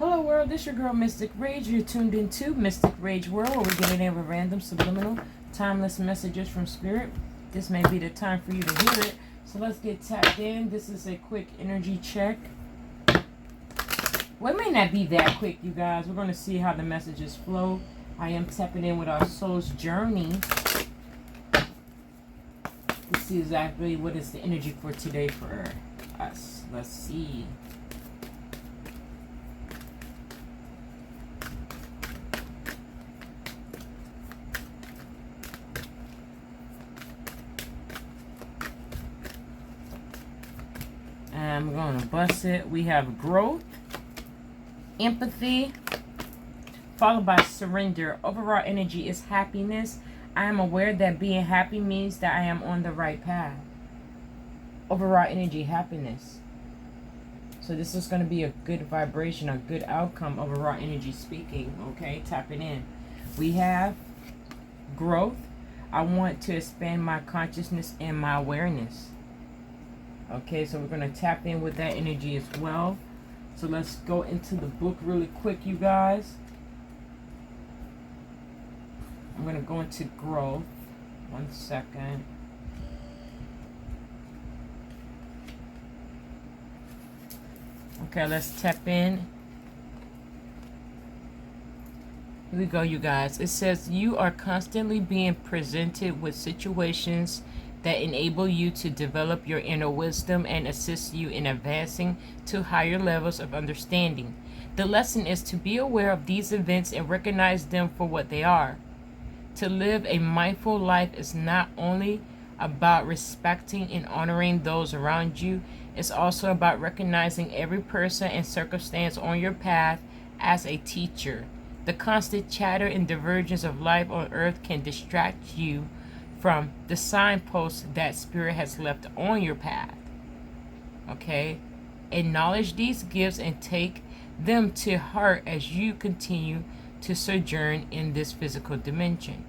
Hello world, this your girl Mystic Rage. You're tuned into Mystic Rage World, where we get in with random, subliminal, timeless messages from spirit. This may be the time for you to hear it. So let's get tapped in. This is a quick energy check. Well, it may not be that quick, you guys. We're going to see how the messages flow. I am tapping in with our soul's journey to see exactly what is the energy for today for us. Let's see. I'm going to bust it. We have growth, empathy, followed by surrender. Overall energy is happiness. I am aware that being happy means that I am on the right path. Overall energy, happiness. So this is going to be a good vibration, a good outcome, overall energy speaking. Okay, tapping in. We have growth. I want to expand my consciousness and my awareness. Okay, so we're going to tap in with that energy as well. So let's go into the book really quick, you guys. I'm going to go into growth. 1 second. Okay, let's tap in. Here we go, you guys. It says you are constantly being presented with situations that enable you to develop your inner wisdom and assist you in advancing to higher levels of understanding. The lesson is to be aware of these events and recognize them for what they are. To live a mindful life is not only about respecting and honoring those around you, it's also about recognizing every person and circumstance on your path as a teacher. The constant chatter and divergence of life on earth can distract you from the signposts that spirit has left on your path. Okay? Acknowledge these gifts and take them to heart as you continue to sojourn in this physical dimension.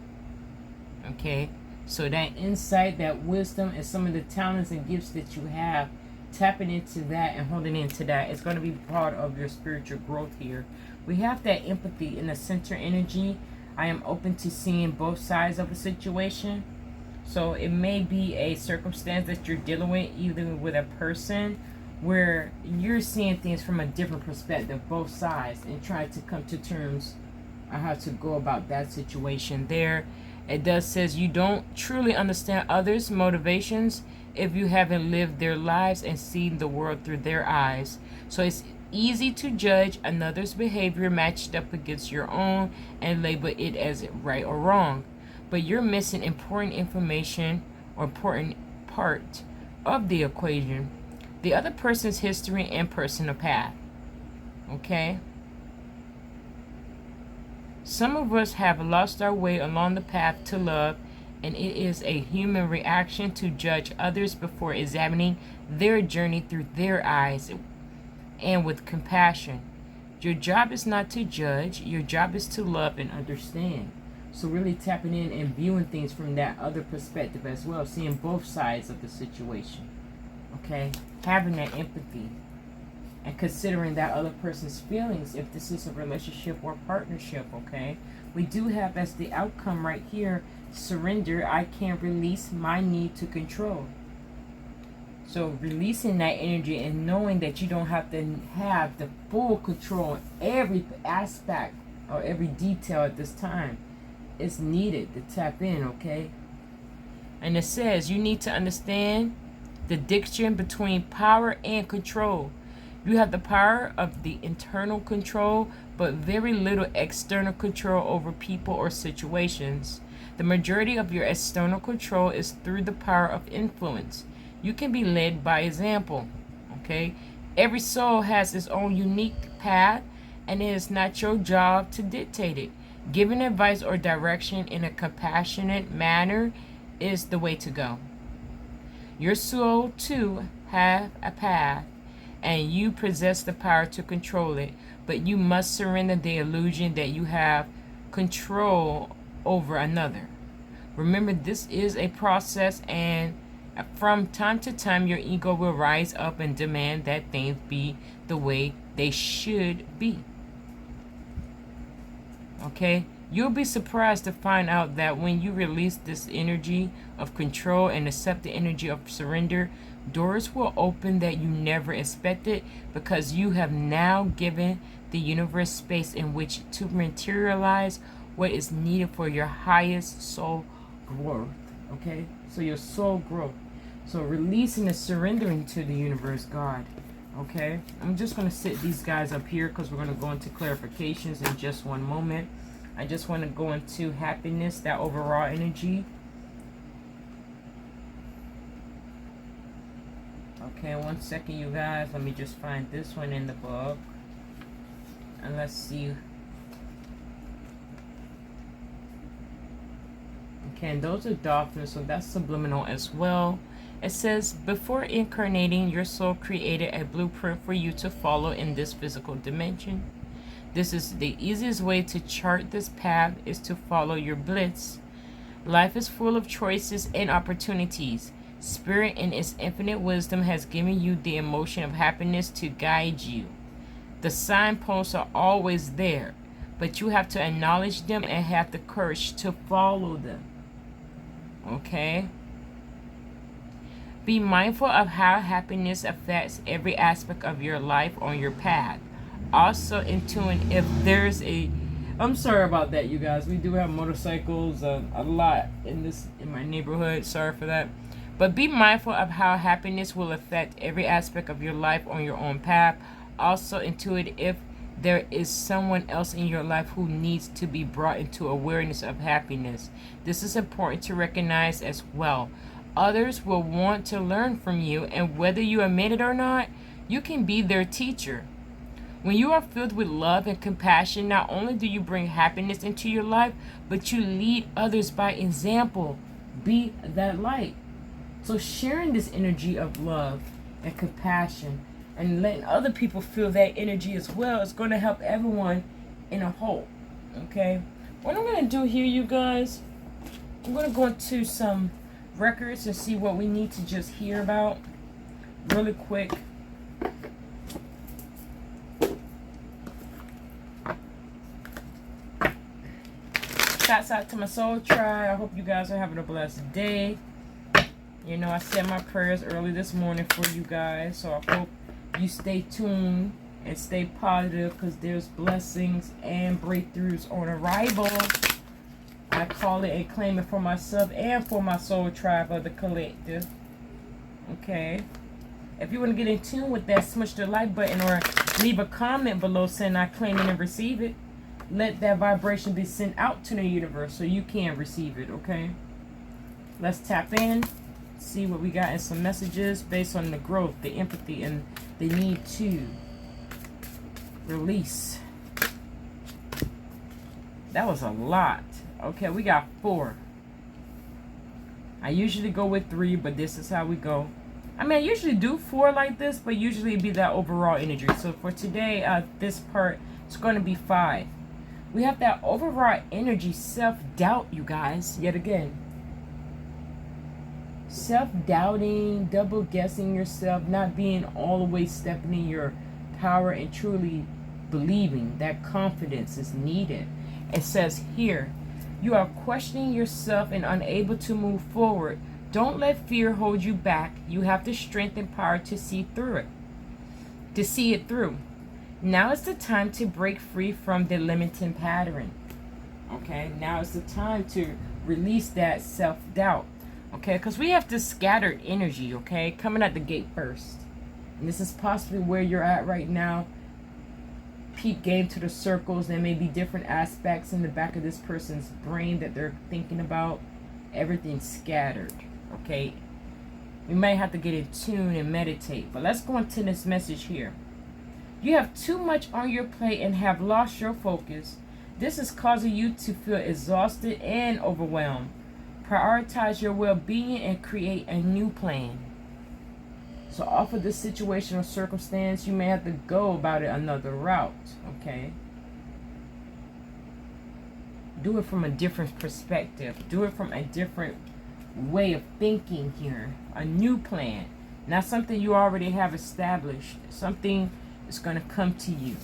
Okay? So that insight, that wisdom, and some of the talents and gifts that you have, tapping into that and holding into that is going to be part of your spiritual growth here. We have that empathy in the center energy. I am open to seeing both sides of a situation. So it may be a circumstance that you're dealing with, either with a person where you're seeing things from a different perspective, both sides, and try to come to terms on how to go about that situation there. It does says you don't truly understand others' motivations if you haven't lived their lives and seen the world through their eyes. So it's easy to judge another's behavior matched up against your own and label it as right or wrong. But you're missing important information or important part of the equation, the other person's history and personal path. Okay? Some of us have lost our way along the path to love, and it is a human reaction to judge others before examining their journey through their eyes and with compassion. Your job is not to judge, your job is to love and understand. So really tapping in and viewing things from that other perspective as well, seeing both sides of the situation. Okay? Having that empathy and considering that other person's feelings if this is a relationship or partnership, okay? We do have as the outcome right here, surrender. I can release my need to control. So releasing that energy and knowing that you don't have to have the full control every aspect or every detail at this time. It's needed to tap in, okay? And it says you need to understand the distinction between power and control. You have the power of the internal control, but very little external control over people or situations. The majority of your external control is through the power of influence. You can be led by example, okay? Every soul has its own unique path, and it is not your job to dictate it. Giving advice or direction in a compassionate manner is the way to go. Your soul, too, have a path, and you possess the power to control it, but you must surrender the illusion that you have control over another. Remember, this is a process, and from time to time, your ego will rise up and demand that things be the way they should be. Okay? You'll be surprised to find out that when you release this energy of control and accept the energy of surrender, doors will open that you never expected, because you have now given the universe space in which to materialize what is needed for your highest soul growth. Okay? So your soul growth. So releasing and surrendering to the universe, God. Okay? I'm just going to sit these guys up here because we're going to go into clarifications in just one moment. I just want to go into happiness, that overall energy. Okay, 1 second, you guys. Let me just find this one in the book. And let's see. Okay, and those are dolphins, so that's subliminal as well. It says, before incarnating, your soul created a blueprint for you to follow in this physical dimension. This is the easiest way to chart this path, is to follow your bliss. Life is full of choices and opportunities. Spirit in its infinite wisdom has given you the emotion of happiness to guide you. The signposts are always there, but you have to acknowledge them and have the courage to follow them. Okay? Be mindful of how happiness affects every aspect of your life on your path. Also in tune if there's a... I'm sorry about that, you guys. We do have motorcycles a lot in my neighborhood. Sorry for that. But be mindful of how happiness will affect every aspect of your life on your own path. Also intuit if there is someone else in your life who needs to be brought into awareness of happiness. This is important to recognize as well. Others will want to learn from you, and whether you admit it or not, you can be their teacher. When you are filled with love and compassion, not only do you bring happiness into your life, but you lead others by example. Be that light. So sharing this energy of love and compassion and letting other people feel that energy as well is going to help everyone in a whole. Okay? What I'm going to do here, you guys, I'm going to go into some records and see what we need to just hear about really quick. Shouts out to my soul tribe. I hope you guys are having a blessed day. You know, I said my prayers early this morning for you guys, so I hope you stay tuned and stay positive, because there's blessings and breakthroughs on arrival. I call it and claim it for myself and for my soul tribe of the collective. Okay. If you want to get in tune with that, smush the like button or leave a comment below saying I claim it and receive it. Let that vibration be sent out to the universe so you can receive it, okay? Let's tap in, see what we got in some messages based on the growth, the empathy, and the need to release. That was a lot. Okay, we got 4. I usually go with 3, but this is how we go. I mean, I usually do 4 like this, but usually it'd be that overall energy. So for today, this part, it's going to be 5. We have that overall energy, self-doubt, you guys, yet again. Self-doubting, double-guessing yourself, not being all the way stepping in your power and truly believing. That confidence is needed. It says here, you are questioning yourself and unable to move forward. Don't let fear hold you back. You have the strength and power to see through it. To see it through. Now is the time to break free from the limiting pattern. Okay, now is the time to release that self-doubt. Okay, because we have this scattered energy, okay, coming at the gate first. And this is possibly where you're at right now. Peep game to the circles. There may be different aspects in the back of this person's brain that they're thinking about. Everything's scattered, okay? We might have to get in tune and meditate. But let's go into this message here. You have too much on your plate and have lost your focus. This is causing you to feel exhausted and overwhelmed. Prioritize your well-being and create a new plan. So off of this situation or circumstance, you may have to go about it another route, okay? Do it from a different perspective. Do it from a different way of thinking here. A new plan. Not something you already have established. Something is going to come to you.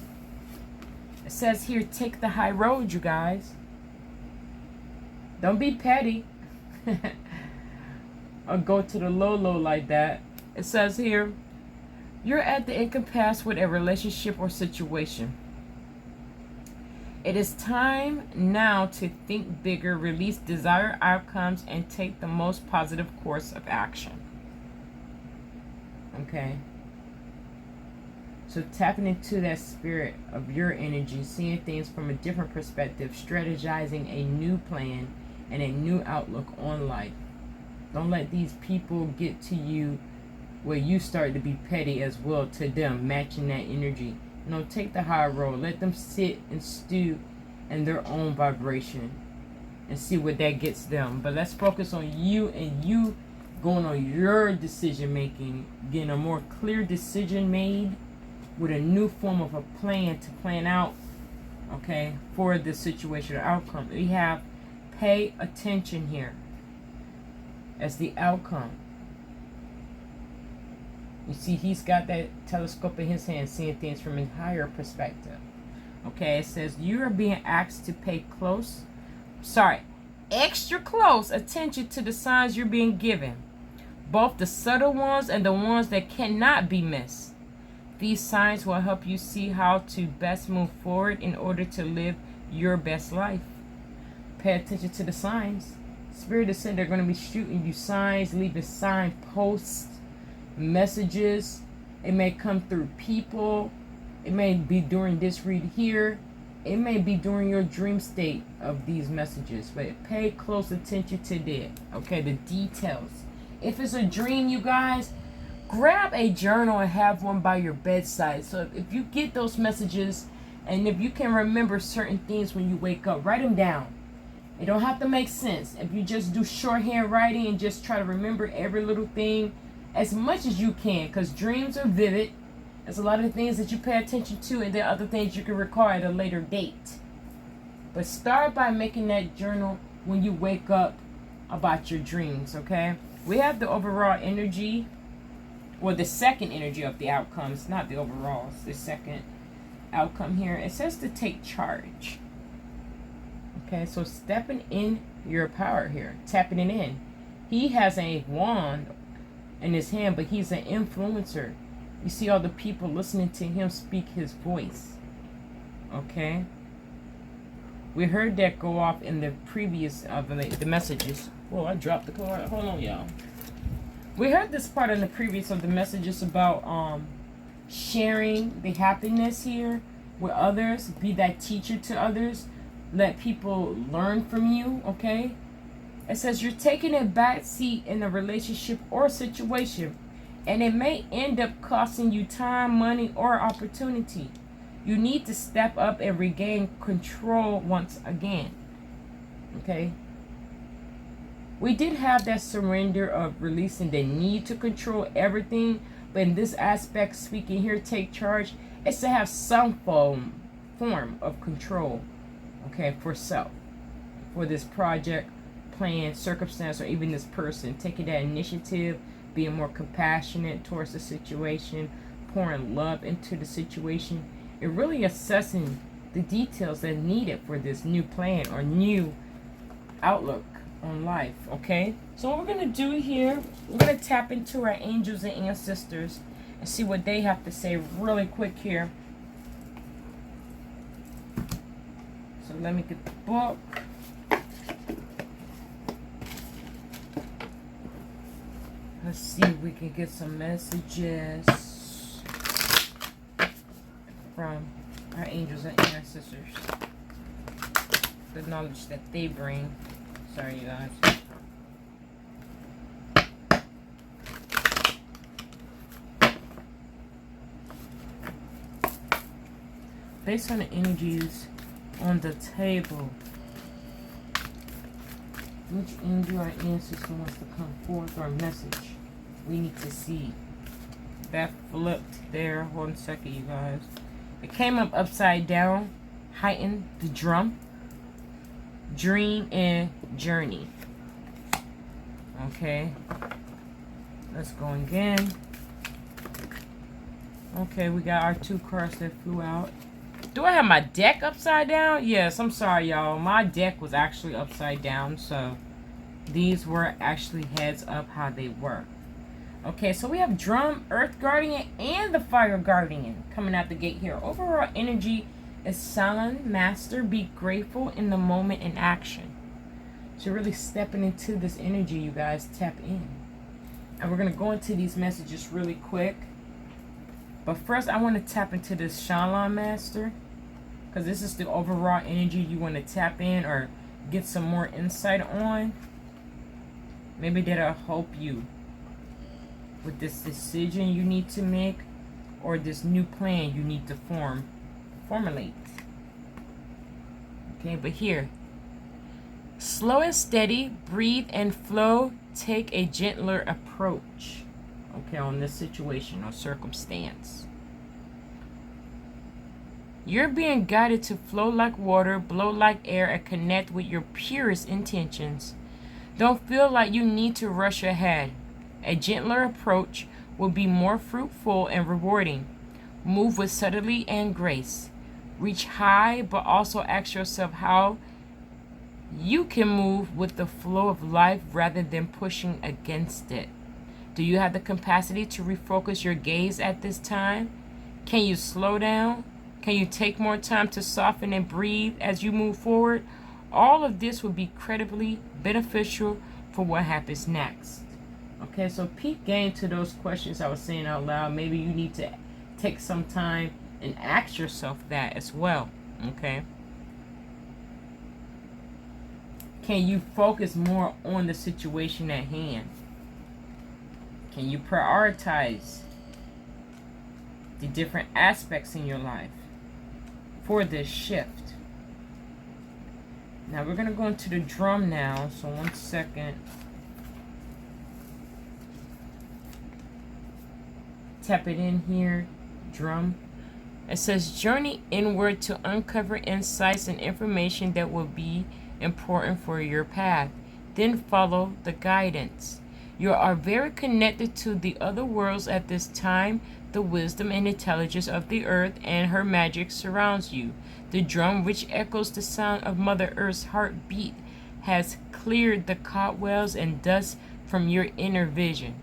It says here, take the high road, you guys. Don't be petty. Or go to the low like that. It says here, you're at the impasse with a relationship or situation. It is time now to think bigger, release desired outcomes, and take the most positive course of action. Okay. So tapping into that spirit of your energy, seeing things from a different perspective, strategizing a new plan and a new outlook on life. Don't let these people get to you where you start to be petty as well to them, matching that energy. No, take the high road. Let them sit and stew in their own vibration and see what that gets them. But let's focus on you and you going on your decision making, getting a more clear decision made with a new form of a plan to plan out, okay, for the situation or outcome. We have pay attention here as the outcome. You see, he's got that telescope in his hand, seeing things from a higher perspective. Okay, it says you are being asked to pay extra close attention to the signs you're being given, both the subtle ones and the ones that cannot be missed. These signs will help you see how to best move forward in order to live your best life. Pay attention to the signs. Spirit has said they're going to be shooting you signs, leaving signposts, messages. It may come through people. It may be during this read here. It may be during your dream state of these messages. But pay close attention to that. Okay, the details. If it's a dream, you guys, grab a journal and have one by your bedside. So if you get those messages and if you can remember certain things when you wake up, write them down. It don't have to make sense. If you just do shorthand writing and just try to remember every little thing as much as you can, because dreams are vivid. There's a lot of things that you pay attention to, and there are other things you can recall at a later date. But start by making that journal when you wake up about your dreams, okay? We have the overall energy, or the second energy of the outcomes, not the overall, it's the second outcome here. It says to take charge. Okay, so stepping in your power here, tapping it in. He has a wand in his hand, but he's an influencer. You see all the people listening to him speak his voice. Okay? We heard that go off in the previous of the messages. Whoa, I dropped the card. Hold on, y'all. We heard this part in the previous of the messages about sharing the happiness here with others. Be that teacher to others. Let people learn from you, okay? It says you're taking a back seat in a relationship or situation, and it may end up costing you time, money, or opportunity. You need to step up and regain control once again, okay? We did have that surrender of releasing the need to control everything, but in this aspect, speaking here, take charge, it's to have some form of control, okay, for self, for this project, plan, circumstance, or even this person. Taking that initiative, being more compassionate towards the situation, pouring love into the situation, and really assessing the details that are needed for this new plan or new outlook on life, okay? So what we're going to do here, we're going to tap into our angels and ancestors and see what they have to say really quick here. So let me get the book. Let's see if we can get some messages from our angels and ancestors. The knowledge that they bring. Sorry, you guys. Based on the energies on the table, which angel or ancestor wants to come forth or message we need to see? That flipped there. Hold on a second, you guys. It came up upside down. Heighten the drum. Dream and journey. Okay. Let's go again. Okay, we got our two cards that flew out. Do I have my deck upside down? Yes, I'm sorry, y'all. My deck was actually upside down, so these were actually heads up how they work. Okay, so we have Drum, Earth Guardian, and the Fire Guardian coming out the gate here. Overall energy is silent, master, be grateful in the moment in action. So really stepping into this energy, you guys, tap in. And we're going to go into these messages really quick. But first, I want to tap into this Shalom Master, because this is the overall energy you want to tap in or get some more insight on. Maybe that'll help you with this decision you need to make, or this new plan you need to formulate. Okay, but here, slow and steady, breathe and flow, take a gentler approach, okay, on this situation or circumstance. You're being guided to flow like water, blow like air, and connect with your purest intentions. Don't feel like you need to rush ahead. A gentler approach will be more fruitful and rewarding. Move with subtlety and grace. Reach high, but also ask yourself how you can move with the flow of life rather than pushing against it. Do you have the capacity to refocus your gaze at this time? Can you slow down? Can you take more time to soften and breathe as you move forward? All of this will be incredibly beneficial for what happens next. Okay, so peep game to those questions I was saying out loud. Maybe you need to take some time and ask yourself that as well. Okay. Can you focus more on the situation at hand? Can you prioritize the different aspects in your life for this shift? Now we're going to go into the drum now. So 1 second. Tap it in here, drum. It says journey inward to uncover insights and information that will be important for your path. Then follow the guidance. You are very connected to the other worlds at this time. The wisdom and intelligence of the earth and her magic surrounds you. The drum, which echoes the sound of Mother Earth's heartbeat, has cleared the cobwebs and dust from your inner vision.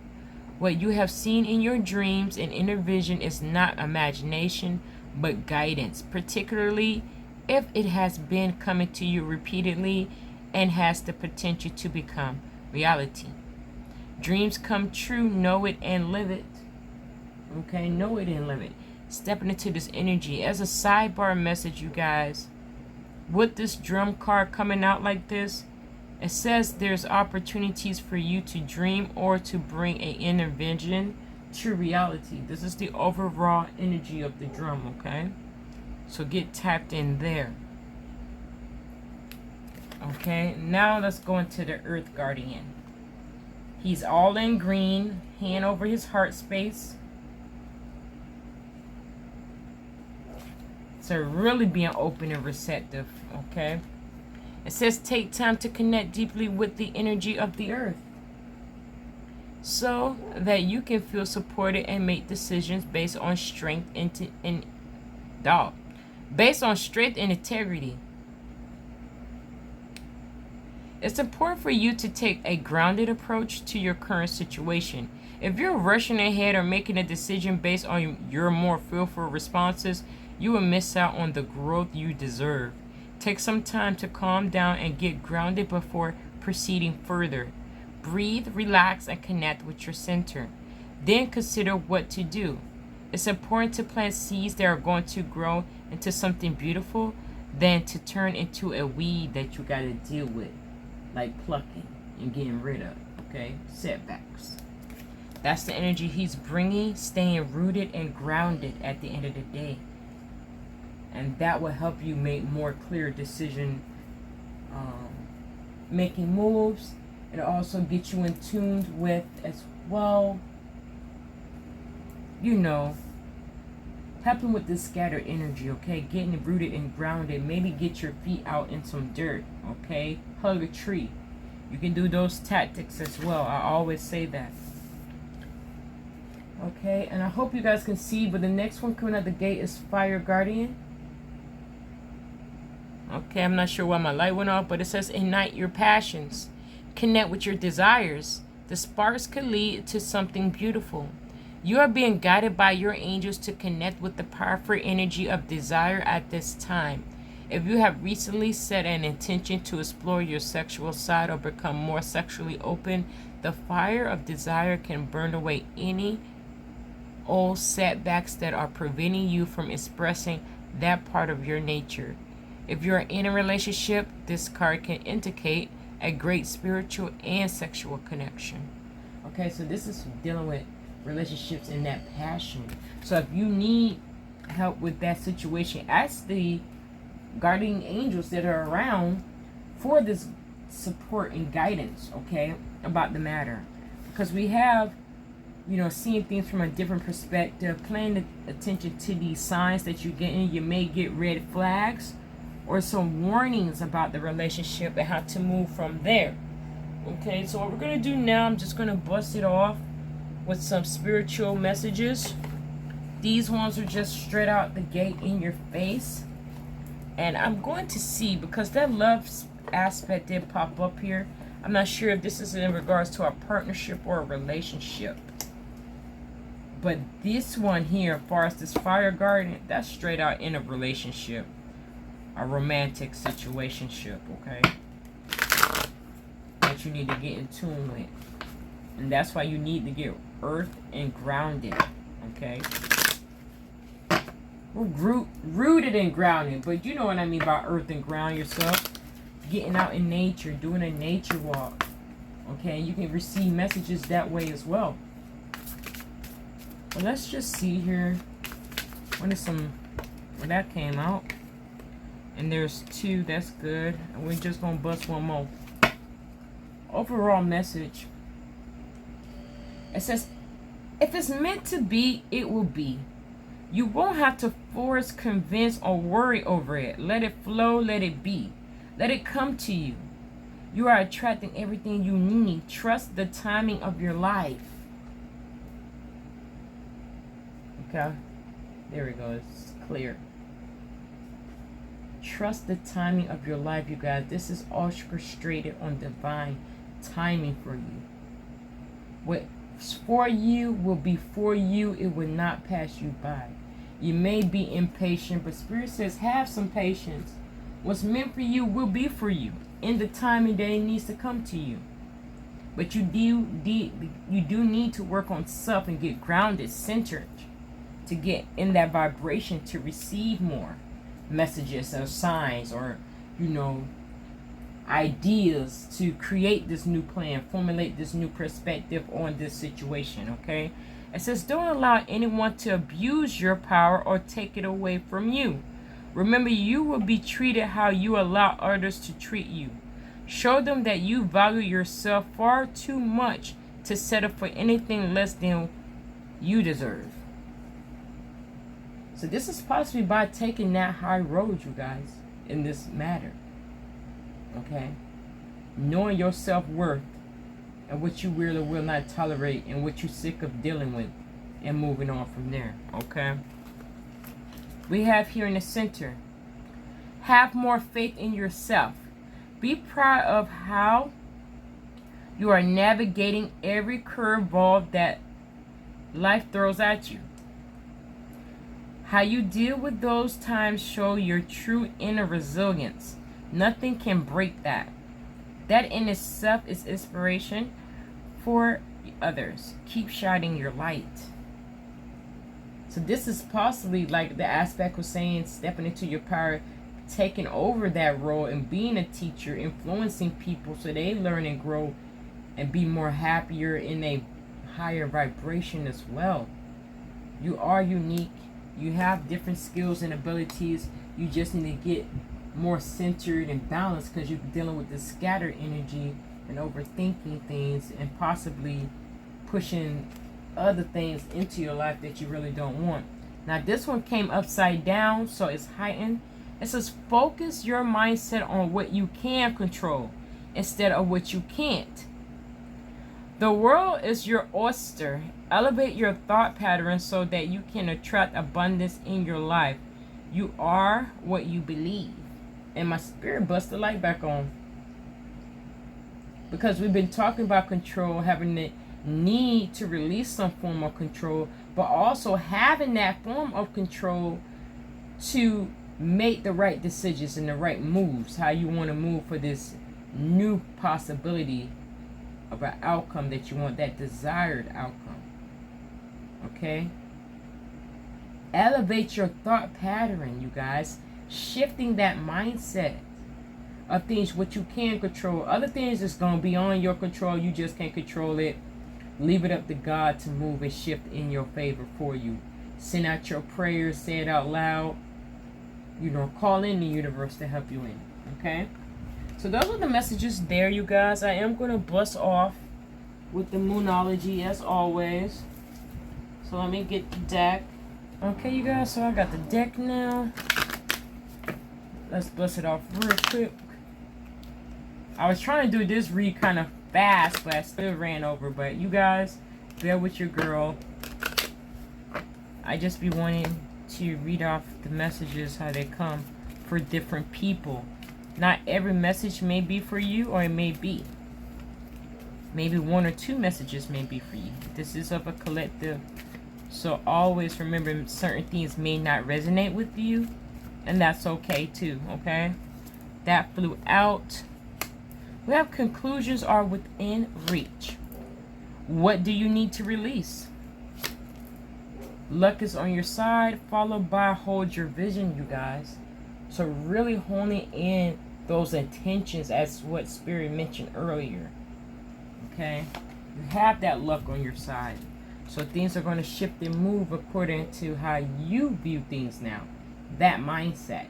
What you have seen in your dreams and inner vision is not imagination, but guidance, particularly if it has been coming to you repeatedly and has the potential to become reality. Dreams come true, know it and live it. Okay, know it and live it. Stepping into this energy. As a sidebar message, you guys, with this drum card coming out like this, it says there's opportunities for you to dream or to bring an inner vision to reality. This is the overall energy of the drum, okay? So get tapped in there. Okay, now let's go into the Earth Guardian. He's all in green, hand over his heart space. So really being open and receptive, okay? It says take time to connect deeply with the energy of the earth so that you can feel supported and make decisions based on strength and integrity. It's important for you to take a grounded approach to your current situation. If you're rushing ahead or making a decision based on your more fearful responses, you will miss out on the growth you deserve. Take some time to calm down and get grounded before proceeding further. Breathe, relax, and connect with your center. Then consider what to do. It's important to plant seeds that are going to grow into something beautiful than to turn into a weed that you got to deal with, like plucking and getting rid of, okay? Setbacks. That's the energy he's bringing, staying rooted and grounded at the end of the day. And that will help you make more clear decision making moves. It'll also get you in tune with as well, you know, helping with this scattered energy, okay? Getting rooted and grounded. Maybe get your feet out in some dirt, okay? Hug a tree. You can do those tactics as well. I always say that. Okay, and I hope you guys can see, but the next one coming out the gate is Fire Guardian. Okay, I'm not sure why my light went off, but it says ignite your passions. Connect with your desires. The sparks could lead to something beautiful. You are being guided by your angels to connect with the powerful energy of desire at this time. If you have recently set an intention to explore your sexual side or become more sexually open, the fire of desire can burn away any old setbacks that are preventing you from expressing that part of your nature. If you're in a relationship, this card can indicate a great spiritual and sexual connection. Okay, so this is dealing with relationships and that passion. So if you need help with that situation, ask the guardian angels that are around for this support and guidance, okay, about the matter. Because we have, seeing things from a different perspective, paying attention to these signs that you're getting. You may get red flags or some warnings about the relationship and how to move from there. Okay, so what we're going to do now, I'm just going to bust it off with some spiritual messages. These ones are just straight out the gate in your face. And I'm going to see, because that love aspect did pop up here, I'm not sure if this is in regards to a partnership or a relationship. But this one here, as far as this fire guardian, that's straight out in a relationship. A romantic situationship, okay? That you need to get in tune with. And that's why you need to get earth and grounded, okay? We're rooted and grounded, but you know what I mean by earth and ground yourself. Getting out in nature, doing a nature walk, okay? You can receive messages that way as well. But let's just see here. When that came out. And there's 2, that's good. And we're just gonna bust one more. Overall message. It says, if it's meant to be, it will be. You won't have to force, convince, or worry over it. Let it flow, let it be. Let it come to you. You are attracting everything you need. Trust the timing of your life. Okay. There we go. It's clear. Trust the timing of your life, you guys. This is orchestrated on divine timing for you. What's for you will be for you. It will not pass you by. You may be impatient, but Spirit says have some patience. What's meant for you will be for you in the timing that it needs to come to you. But you do need to work on self and get grounded, centered, to get in that vibration to receive more messages or signs or ideas to create this new plan, formulate this new perspective on this situation. Okay, it says don't allow anyone to abuse your power or take it away from you. Remember, you will be treated how you allow others to treat you. Show them that you value yourself far too much to settle for anything less than you deserve. So this is possibly by taking that high road, you guys, in this matter. Okay? Knowing your self-worth and what you will or will not tolerate and what you're sick of dealing with and moving on from there. Okay? We have here in the center, have more faith in yourself. Be proud of how you are navigating every curveball that life throws at you. How you deal with those times show your true inner resilience. Nothing can break that. That in itself is inspiration for others. Keep shining your light. So this is possibly like the aspect was saying, stepping into your power, taking over that role and being a teacher, influencing people so they learn and grow and be more happier in a higher vibration as well. You are unique. You have different skills and abilities. You just need to get more centered and balanced because you're dealing with the scattered energy and overthinking things and possibly pushing other things into your life that you really don't want. Now this one came upside down, so it's heightened. It says focus your mindset on what you can control instead of what you can't. The world is your oyster. Elevate your thought patterns so that you can attract abundance in your life. You are what you believe. And my spirit bust the light back on. Because we've been talking about control, having the need to release some form of control, but also having that form of control to make the right decisions and the right moves, how you want to move for this new possibility of an outcome that you want, that desired outcome. Okay? Elevate your thought pattern, you guys. Shifting that mindset of things what you can control. Other things is going to be on your control. You just can't control it. Leave it up to God to move and shift in your favor for you. Send out your prayers. Say it out loud. You know, call in the universe to help you in. Okay? So those are the messages there, you guys. I am going to bust off with the Moonology as always. So let me get the deck. Okay, you guys. So I got the deck now. Let's bust it off real quick. I was trying to do this read kind of fast, but I still ran over. But you guys, bear with your girl. I just be wanting to read off the messages how they come for different people. Not every message may be for you, or it may be. Maybe one or two messages may be for you. This is of a collective. So always remember, certain things may not resonate with you. And that's okay too, okay? That flew out. We have conclusions are within reach. What do you need to release? Luck is on your side, followed by hold your vision, you guys. So really honing in those intentions as what Spirit mentioned earlier. Okay? You have that luck on your side. So things are going to shift and move according to how you view things now. That mindset.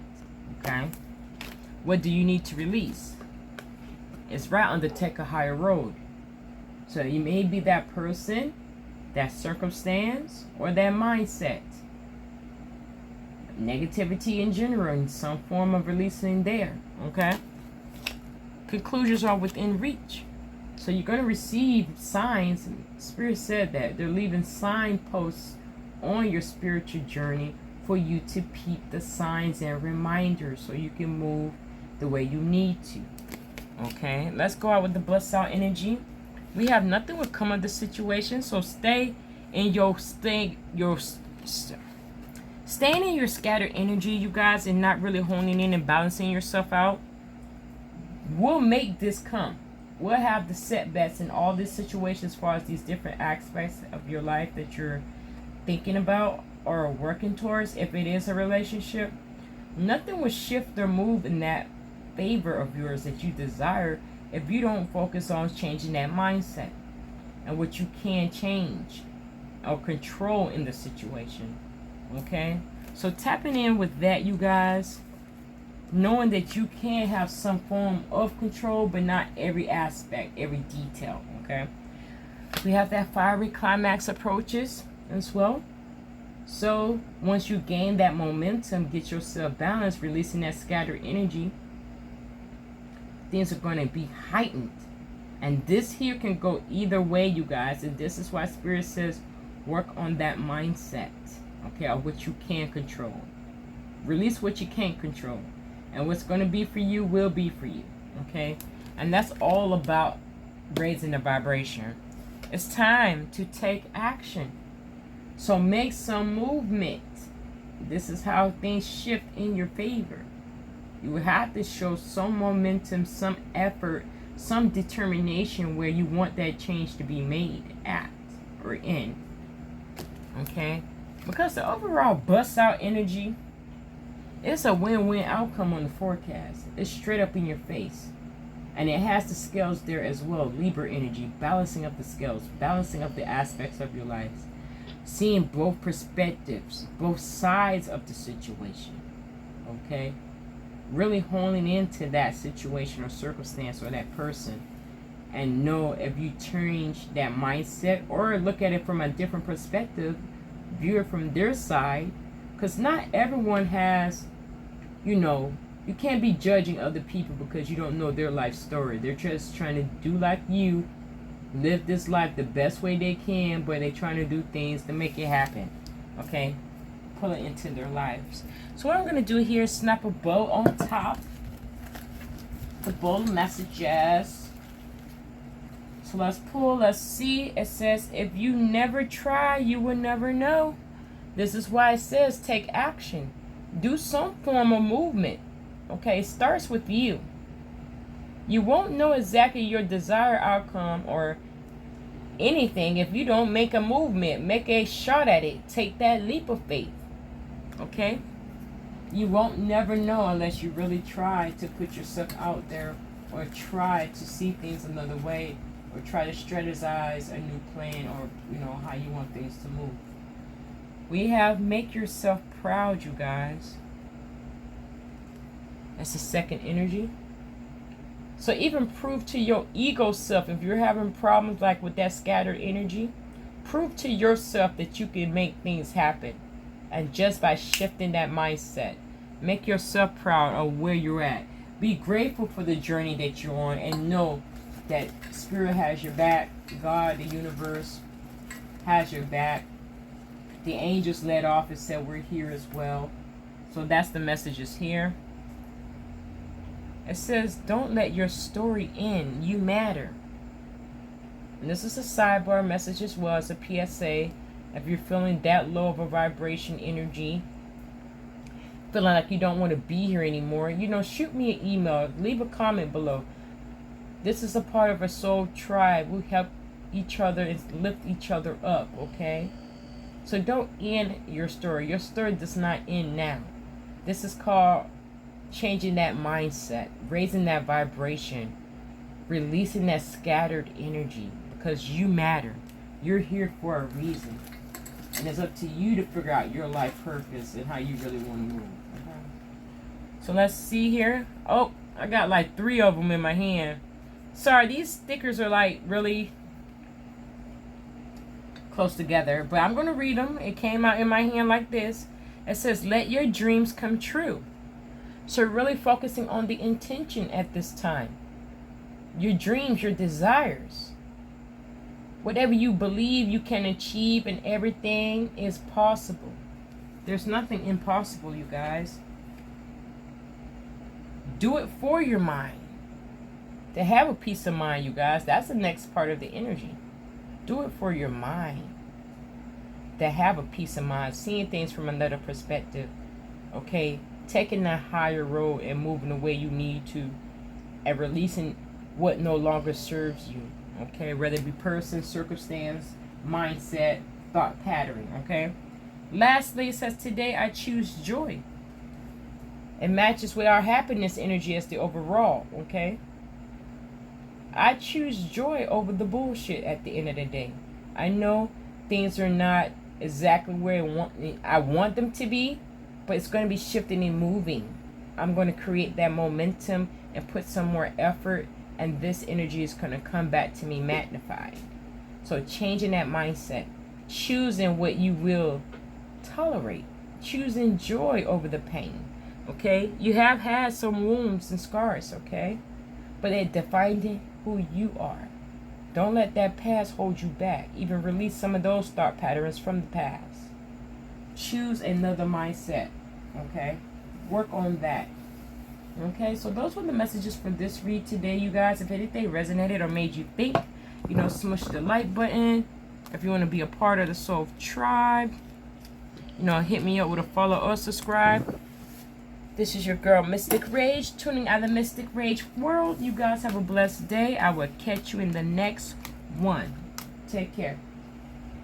Okay? What do you need to release? It's right on the take a higher road. So you may be that person, that circumstance, or that mindset. Negativity in general, in some form of releasing there. Okay? Conclusions are within reach. So you're going to receive signs. Spirit said that. They're leaving signposts on your spiritual journey for you to peep the signs and reminders so you can move the way you need to. Okay, let's go out with the blessed out energy. We have nothing will come of the situation, so stay in your staying in your scattered energy, you guys, and not really honing in and balancing yourself out. We'll make this come. We'll have the setbacks in all this situation as far as these different aspects of your life that you're thinking about or working towards. If it is a relationship, nothing will shift or move in that favor of yours that you desire if you don't focus on changing that mindset and what you can change or control in the situation. Okay, so tapping in with that, you guys, knowing that you can have some form of control, but not every aspect, every detail. Okay, we have that fiery climax approaches as well. So once you gain that momentum, get yourself balanced, releasing that scattered energy, things are going to be heightened. And this here can go either way, you guys. And this is why Spirit says work on that mindset, okay, of what you can control. Release what you can't control. And what's going to be for you will be for you, okay? And that's all about raising the vibration. It's time to take action. So make some movement. This is how things shift in your favor. You will have to show some momentum, some effort, some determination where you want that change to be made at or in. Okay? Because the overall bust out energy, it's a win-win outcome on the forecast. It's straight up in your face. And it has the scales there as well. Libra energy, balancing up the scales, balancing up the aspects of your life. Seeing both perspectives, both sides of the situation. Okay? Really honing into that situation or circumstance or that person. And know if you change that mindset or look at it from a different perspective, view it from their side. Because not everyone has, you can't be judging other people because you don't know their life story. They're just trying to do like you, live this life the best way they can, but they're trying to do things to make it happen. Okay? Pull it into their lives. So what I'm going to do here is snap a bow on top multiple messages. So let's pull, let's see. It says, if you never try, you will never know. This is why it says take action. Do some form of movement. Okay, it starts with you. You won't know exactly your desired outcome or anything if you don't make a movement. Make a shot at it. Take that leap of faith. Okay? You won't never know unless you really try to put yourself out there, or try to see things another way, or try to strategize a new plan, or how you want things to move. We have make yourself proud, you guys. That's the second energy. So even prove to your ego self, if you're having problems like with that scattered energy, prove to yourself that you can make things happen. And just by shifting that mindset, make yourself proud of where you're at. Be grateful for the journey that you're on, and know that Spirit has your back. God, the universe has your back. The angels led off and said we're here as well. So that's the messages here. It says, don't let your story end. You matter. And this is a sidebar message as well as a PSA. If you're feeling that low of a vibration energy, feeling like you don't want to be here anymore, shoot me an email. Leave a comment below. This is a part of a soul tribe. We help each other and lift each other up, okay? So don't end your story. Your story does not end now. This is called changing that mindset, raising that vibration, releasing that scattered energy, because you matter. You're here for a reason. And it's up to you to figure out your life purpose and how you really want to move. Okay? So let's see here. Oh, I got like 3 of them in my hand. Sorry, these stickers are like really close together, but I'm going to read them. It came out in my hand like this. It says, let your dreams come true. So really focusing on the intention at this time. Your dreams, your desires. Whatever you believe you can achieve, and everything is possible. There's nothing impossible, you guys. Do it for your mind. To have a peace of mind, you guys. That's the next part of the energy. Do it for your mind. To have a peace of mind. Seeing things from another perspective. Okay? Taking that higher road and moving the way you need to. And releasing what no longer serves you. Okay? Whether it be person, circumstance, mindset, thought pattern. Okay? Lastly, it says, today I choose joy. It matches with our happiness energy as the overall. Okay? I choose joy over the bullshit at the end of the day. I know things are not exactly where I want them to be, but it's going to be shifting and moving. I'm going to create that momentum and put some more effort, and this energy is going to come back to me magnified. So changing that mindset, choosing what you will tolerate, choosing joy over the pain. Okay? You have had some wounds and scars, okay? But it defined who you are. Don't let that past hold you back. Even release some of those thought patterns from the past. Choose another mindset. Okay? Work on that. Okay? So those were the messages for this read today, you guys. If anything resonated or made you think, smush the like button. If you want to be a part of the Soul Tribe, hit me up with a follow or subscribe. This is your girl, Mystic Rage, tuning out of the Mystic Rage world. You guys have a blessed day. I will catch you in the next one. Take care.